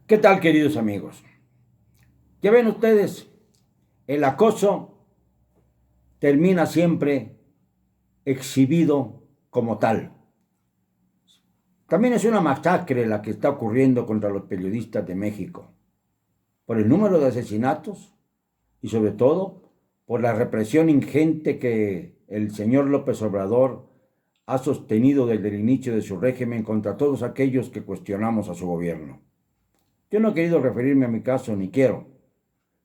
¿Qué tal, queridos amigos? Ya ven ustedes, el acoso termina siempre exhibido como tal. También es una masacre la que está ocurriendo contra los periodistas de México, por el número de asesinatos y sobre todo por la represión ingente que el señor López Obrador ha sostenido desde el inicio de su régimen contra todos aquellos que cuestionamos a su gobierno. Yo no he querido referirme a mi caso, ni quiero,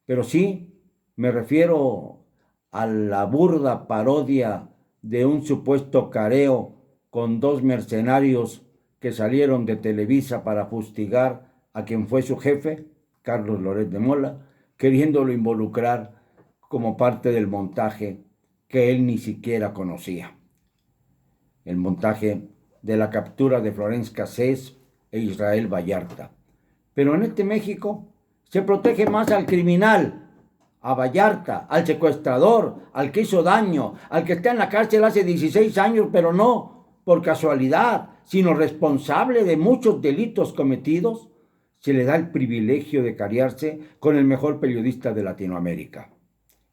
pero sí me refiero a la burda parodia de un supuesto careo con dos mercenarios que salieron de Televisa para fustigar a quien fue su jefe, Carlos Loret de Mola, queriéndolo involucrar como parte del montaje que él ni siquiera conocía. El montaje de la captura de Florence Cassés e Israel Vallarta. Pero en este México se protege más al criminal, a Vallarta, al secuestrador, al que hizo daño, al que está en la cárcel hace 16 años, pero no por casualidad, sino responsable de muchos delitos cometidos, se le da el privilegio de cariarse con el mejor periodista de Latinoamérica.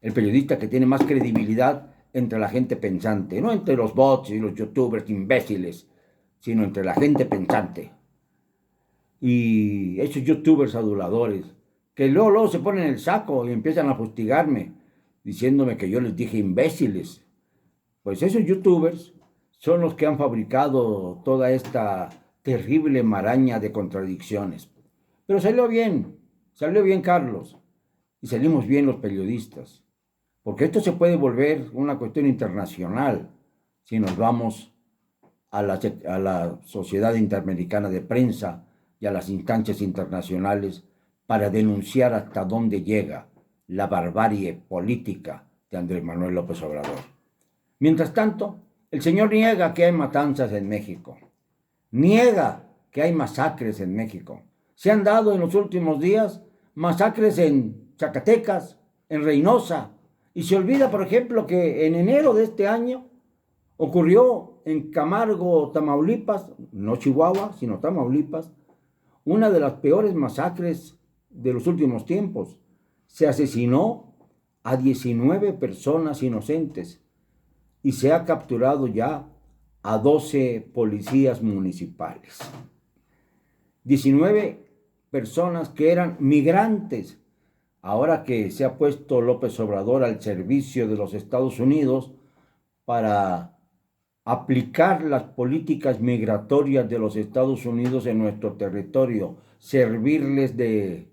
El periodista que tiene más credibilidad entre la gente pensante, no entre los bots y los youtubers imbéciles, sino entre la gente pensante. Y esos youtubers aduladores, que luego se ponen el saco y empiezan a fustigarme, diciéndome que yo les dije imbéciles. Pues esos youtubers son los que han fabricado toda esta terrible maraña de contradicciones. Pero salió bien Carlos, y salimos bien los periodistas, porque esto se puede volver una cuestión internacional si nos vamos a la Sociedad Interamericana de Prensa y a las instancias internacionales para denunciar hasta dónde llega la barbarie política de Andrés Manuel López Obrador. Mientras tanto, el señor niega que hay matanzas en México, niega que hay masacres en México. Se han dado en los últimos días masacres en Zacatecas, en Reynosa, y se olvida, por ejemplo, que en enero de este año ocurrió en Camargo, Tamaulipas, no Chihuahua, sino Tamaulipas, una de las peores masacres de los últimos tiempos. Se asesinó a 19 personas inocentes y se ha capturado ya a 12 policías municipales. 19 personas que eran migrantes. Ahora que se ha puesto López Obrador al servicio de los Estados Unidos para aplicar las políticas migratorias de los Estados Unidos en nuestro territorio, servirles de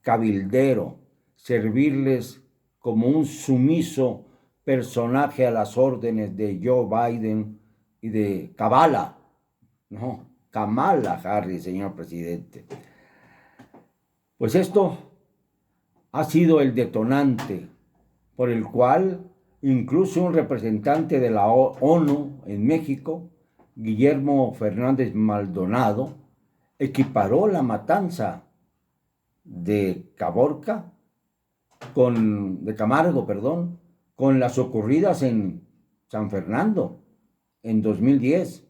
cabildero, servirles como un sumiso personaje a las órdenes de Joe Biden y de Kamala Harris, señor presidente. Pues esto ha sido el detonante por el cual incluso un representante de la ONU en México, Guillermo Fernández Maldonado, equiparó la matanza de Camargo, con las ocurridas en San Fernando en 2010,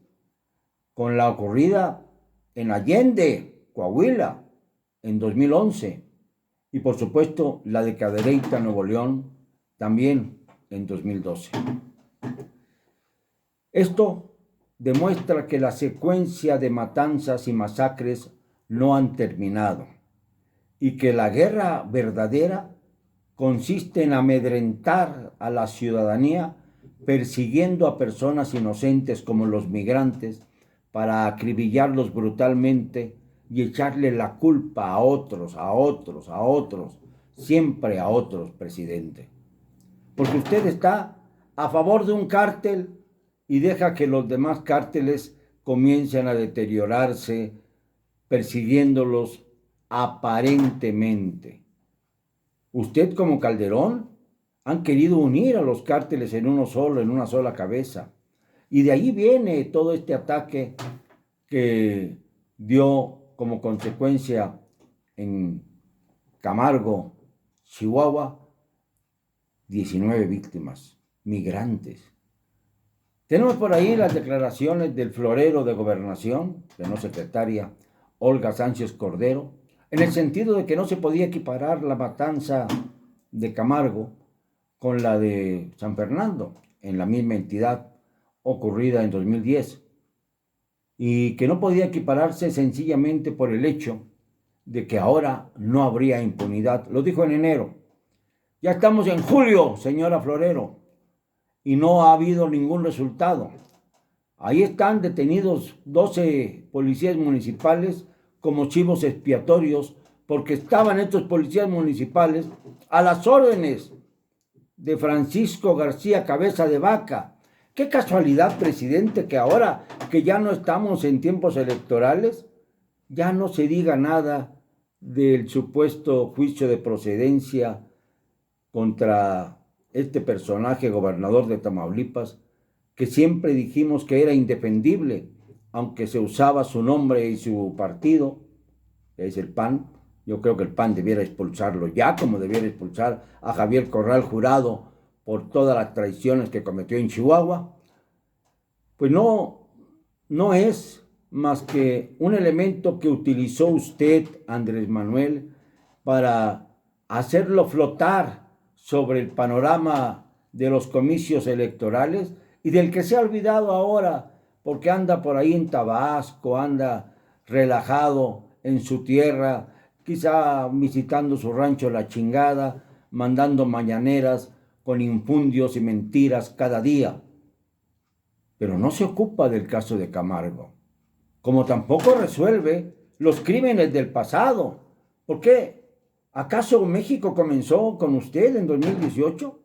con la ocurrida en Allende, Coahuila, en 2011, y por supuesto la de Cadereyta, Nuevo León, también en 2012. Esto demuestra que la secuencia de matanzas y masacres no han terminado y que la guerra verdadera consiste en amedrentar a la ciudadanía persiguiendo a personas inocentes como los migrantes para acribillarlos brutalmente y echarle la culpa a otros, siempre a otros, presidente. Porque usted está a favor de un cártel y deja que los demás cárteles comiencen a deteriorarse, persiguiéndolos aparentemente. Usted como Calderón han querido unir a los cárteles en uno solo, en una sola cabeza. Y de ahí viene todo este ataque que dio como consecuencia en Camargo, Chihuahua, 19 víctimas, migrantes. Tenemos por ahí las declaraciones del florero de Gobernación, de no secretaria, Olga Sánchez Cordero, en el sentido de que no se podía equiparar la matanza de Camargo con la de San Fernando, en la misma entidad ocurrida en 2010, y que no podía equipararse sencillamente por el hecho de que ahora no habría impunidad. Lo dijo en enero. Ya estamos en julio, señora Florero, y no ha habido ningún resultado. Ahí están detenidos 12 policías municipales como chivos expiatorios, porque estaban estos policías municipales a las órdenes de Francisco García Cabeza de Vaca. Qué casualidad, presidente, que ahora que ya no estamos en tiempos electorales, ya no se diga nada del supuesto juicio de procedencia contra este personaje gobernador de Tamaulipas, que siempre dijimos que era indefendible, aunque se usaba su nombre y su partido, que es el PAN. Yo creo que el PAN debiera expulsarlo ya, como debiera expulsar a Javier Corral Jurado por todas las traiciones que cometió en Chihuahua. Pues no es más que un elemento que utilizó usted, Andrés Manuel, para hacerlo flotar sobre el panorama de los comicios electorales y del que se ha olvidado ahora porque anda por ahí en Tabasco, anda relajado en su tierra, quizá visitando su rancho La Chingada, mandando mañaneras con infundios y mentiras cada día. Pero no se ocupa del caso de Camargo, como tampoco resuelve los crímenes del pasado. ¿Por qué? ¿Acaso México comenzó con usted en 2018?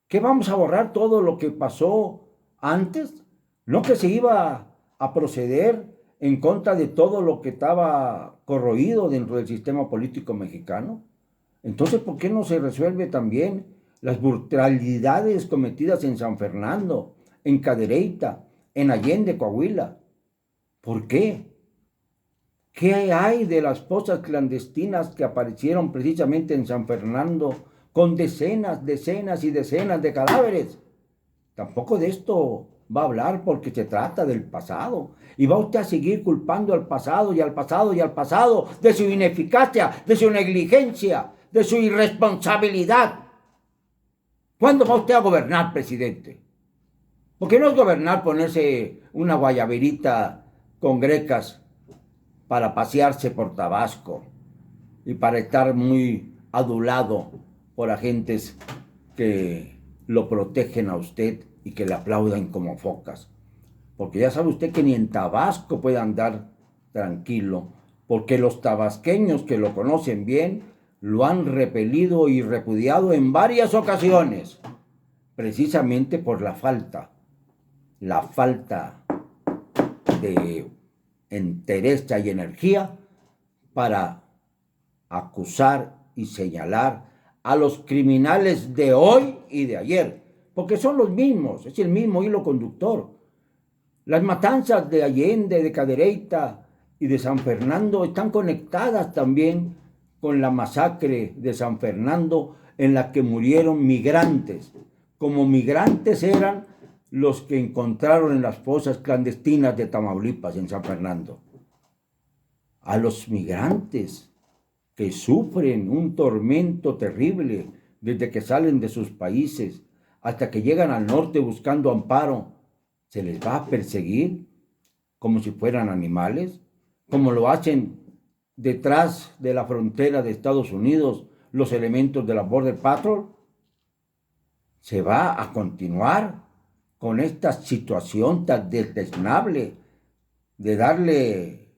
¿Qué vamos a borrar todo lo que pasó antes? ¿No que se iba a proceder en contra de todo lo que estaba corroído dentro del sistema político mexicano? Entonces, ¿por qué no se resuelve también las brutalidades cometidas en San Fernando, en Cadereyta, en Allende, Coahuila? ¿Por qué? ¿Qué hay de las fosas clandestinas que aparecieron precisamente en San Fernando con decenas y decenas de cadáveres? Tampoco de esto va a hablar porque se trata del pasado. Y va usted a seguir culpando al pasado y al pasado y al pasado de su ineficacia, de su negligencia, de su irresponsabilidad. ¿Cuándo va usted a gobernar, presidente? Porque no es gobernar ponerse una guayaberita con grecas para pasearse por Tabasco y para estar muy adulado por agentes que lo protegen a usted y que le aplaudan como focas. Porque ya sabe usted que ni en Tabasco puede andar tranquilo, porque los tabasqueños que lo conocen bien lo han repelido y repudiado en varias ocasiones, precisamente por la falta de entereza y energía para acusar y señalar a los criminales de hoy y de ayer, porque son los mismos, es el mismo hilo conductor. Las matanzas de Allende, de Cadereyta y de San Fernando están conectadas también con la masacre de San Fernando en la que murieron migrantes, como migrantes eran los que encontraron en las fosas clandestinas de Tamaulipas, en San Fernando. A los migrantes que sufren un tormento terrible desde que salen de sus países hasta que llegan al norte buscando amparo, ¿se les va a perseguir como si fueran animales? Como lo hacen detrás de la frontera de Estados Unidos los elementos de la Border Patrol. ¿Se va a continuar con esta situación tan desdeñable de darle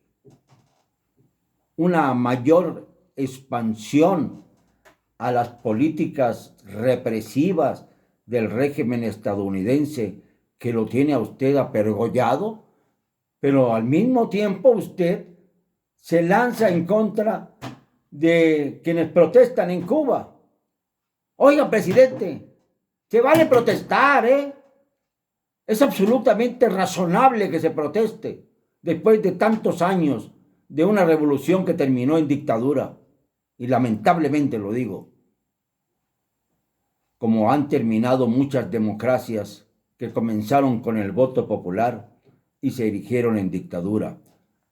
una mayor expansión a las políticas represivas del régimen estadounidense que lo tiene a usted apergollado? Pero al mismo tiempo usted se lanza en contra de quienes protestan en Cuba. Oiga, presidente, se vale protestar, ¿eh? Es absolutamente razonable que se proteste después de tantos años de una revolución que terminó en dictadura. Y lamentablemente lo digo, como han terminado muchas democracias que comenzaron con el voto popular y se erigieron en dictadura.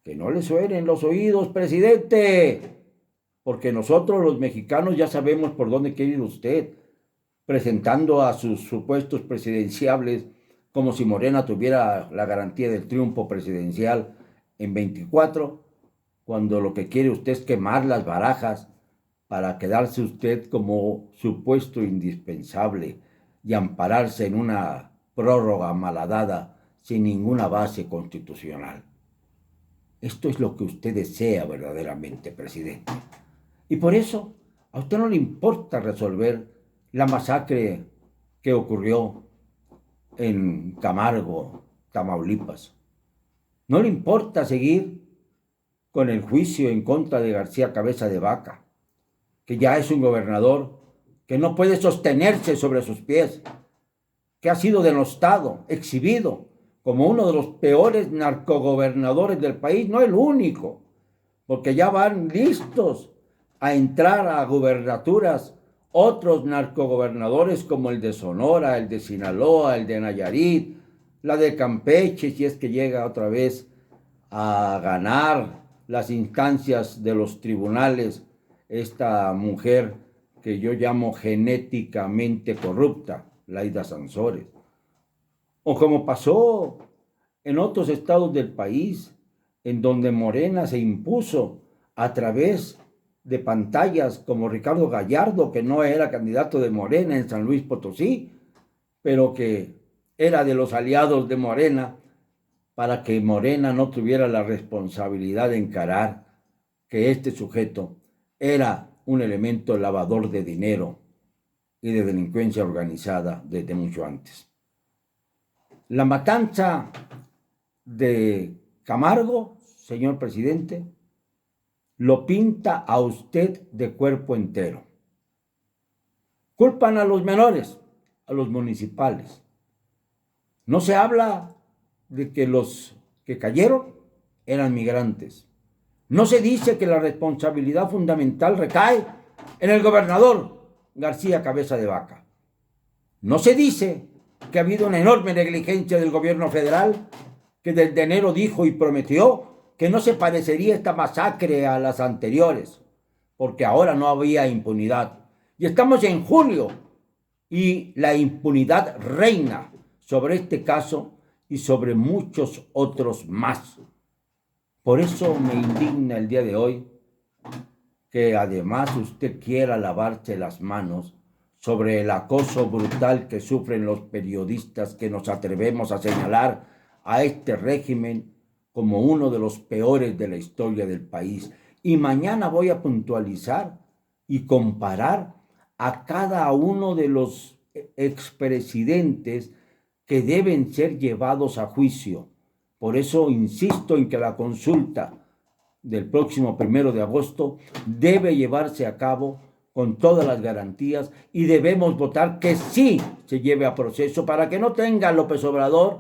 Que no le suenen los oídos, presidente, porque nosotros los mexicanos ya sabemos por dónde quiere ir usted, presentando a sus supuestos presidenciables como si Morena tuviera la garantía del triunfo presidencial en 24, cuando lo que quiere usted es quemar las barajas para quedarse usted como supuesto indispensable y ampararse en una prórroga malhadada sin ninguna base constitucional. Esto es lo que usted desea verdaderamente, presidente. Y por eso a usted no le importa resolver la masacre que ocurrió en Camargo, Tamaulipas. No le importa seguir con el juicio en contra de García Cabeza de Vaca, que ya es un gobernador que no puede sostenerse sobre sus pies, que ha sido denostado, exhibido como uno de los peores narcogobernadores del país, no el único, porque ya van listos a entrar a gubernaturas otros narcogobernadores como el de Sonora, el de Sinaloa, el de Nayarit, la de Campeche, si es que llega otra vez a ganar las instancias de los tribunales esta mujer que yo llamo genéticamente corrupta, Laida Sansores. O como pasó en otros estados del país, en donde Morena se impuso a través de pantallas como Ricardo Gallardo, que no era candidato de Morena en San Luis Potosí, pero que era de los aliados de Morena, para que Morena no tuviera la responsabilidad de encarar que este sujeto era un elemento lavador de dinero y de delincuencia organizada desde mucho antes. La matanza de Camargo, señor presidente, lo pinta a usted de cuerpo entero. Culpan a los menores, a los municipales. No se habla de que los que cayeron eran migrantes. No se dice que la responsabilidad fundamental recae en el gobernador García Cabeza de Vaca. No se dice que ha habido una enorme negligencia del gobierno federal, que desde enero dijo y prometió que no se parecería esta masacre a las anteriores, porque ahora no había impunidad. Y estamos en julio y la impunidad reina sobre este caso y sobre muchos otros más. Por eso me indigna el día de hoy que además usted quiera lavarse las manos sobre el acoso brutal que sufren los periodistas que nos atrevemos a señalar a este régimen como uno de los peores de la historia del país. Y mañana voy a puntualizar y comparar a cada uno de los expresidentes que deben ser llevados a juicio. Por eso insisto en que la consulta del próximo 1 de agosto debe llevarse a cabo con todas las garantías y debemos votar que sí se lleve a proceso para que no tenga López Obrador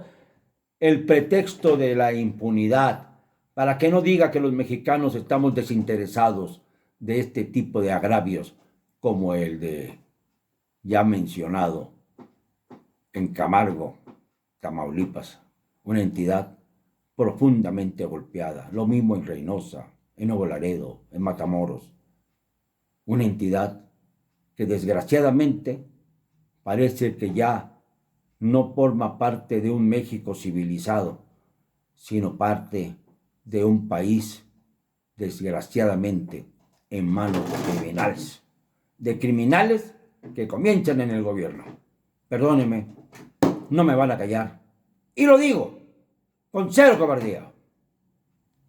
el pretexto de la impunidad, para que no diga que los mexicanos estamos desinteresados de este tipo de agravios como el de ya mencionado en Camargo, Tamaulipas, una entidad profundamente golpeada, lo mismo en Reynosa, en Nuevo Laredo, en Matamoros, una entidad que desgraciadamente parece que ya no forma parte de un México civilizado, sino parte de un país desgraciadamente en manos de criminales que comienzan en el gobierno. Perdónenme, no me van a callar. Y lo digo con cero cobardía.